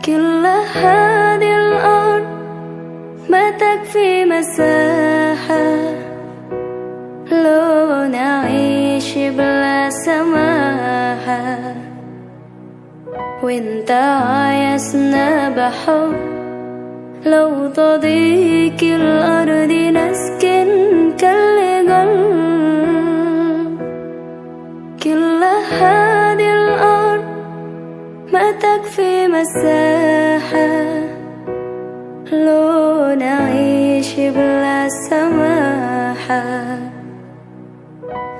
كل هذه الأرض ما تكفي مساحة لو نعيش بلا سماحة، وانت عايزنا بحب لو تضيق الأرض نسكن كالقلب. كل هذه الأرض ما تكفي مساحة لو نعيش بلا سماحة،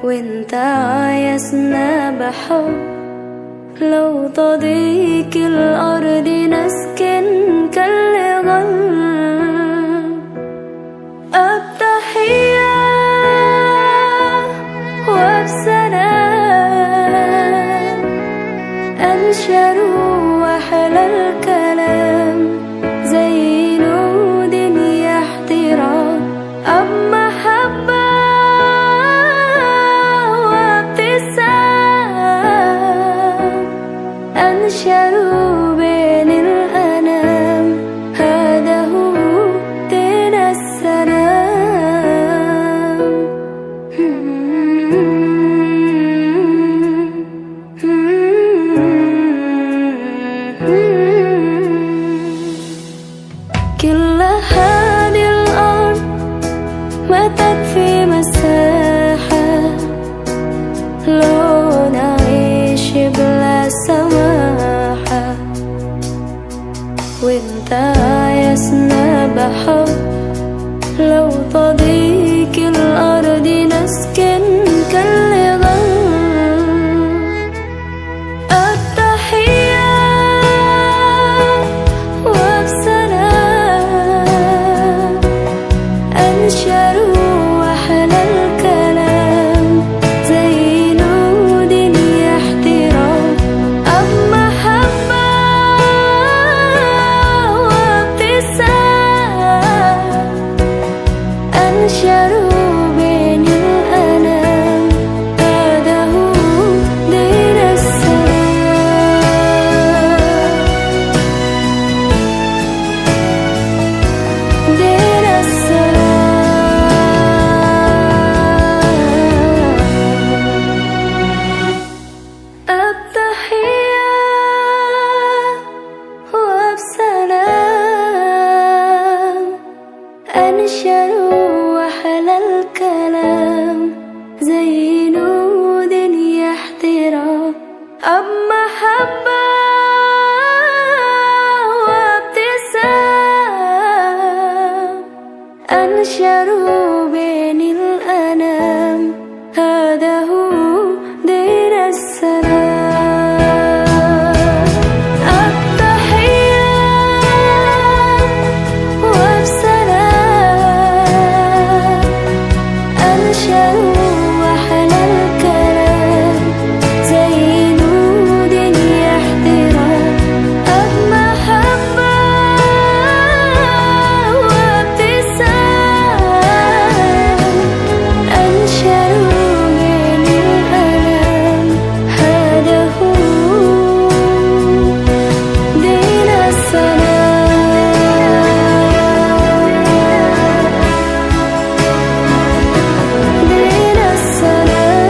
وانت عايزنا بحب لو تضيق الأرض نسكن كالغل. التحية وبسلام أنشر وأحلى الكلام زي نود احترام أب محبة وابتسام أنشروا بين الأنام، هذا هو دين السلام. كل هذه الأرض ما تكفي مساحة لو نعيش بلا سماحة، وانت عايزنا بحب لو تضيق الأرض نسكن كالغل. التحية وبسلام أنشروا وأحلى الكلام زي نود احترام أب محبة وابتسام أنشروا بين الأنام، هذا هو دين السلام. دين السلام. التحية وبسلام أنشروا وأحلى الكلام زي نود احترام أب محبة وابتسام أنشروا بين الأنام، هذا هو دين السلام. التحية وبسلام أنشروا وأحلى الكلام زي نود احترام أب محبة وابتسام أنشروا بين الأنام، هذا هو دين السلام. دين السلام.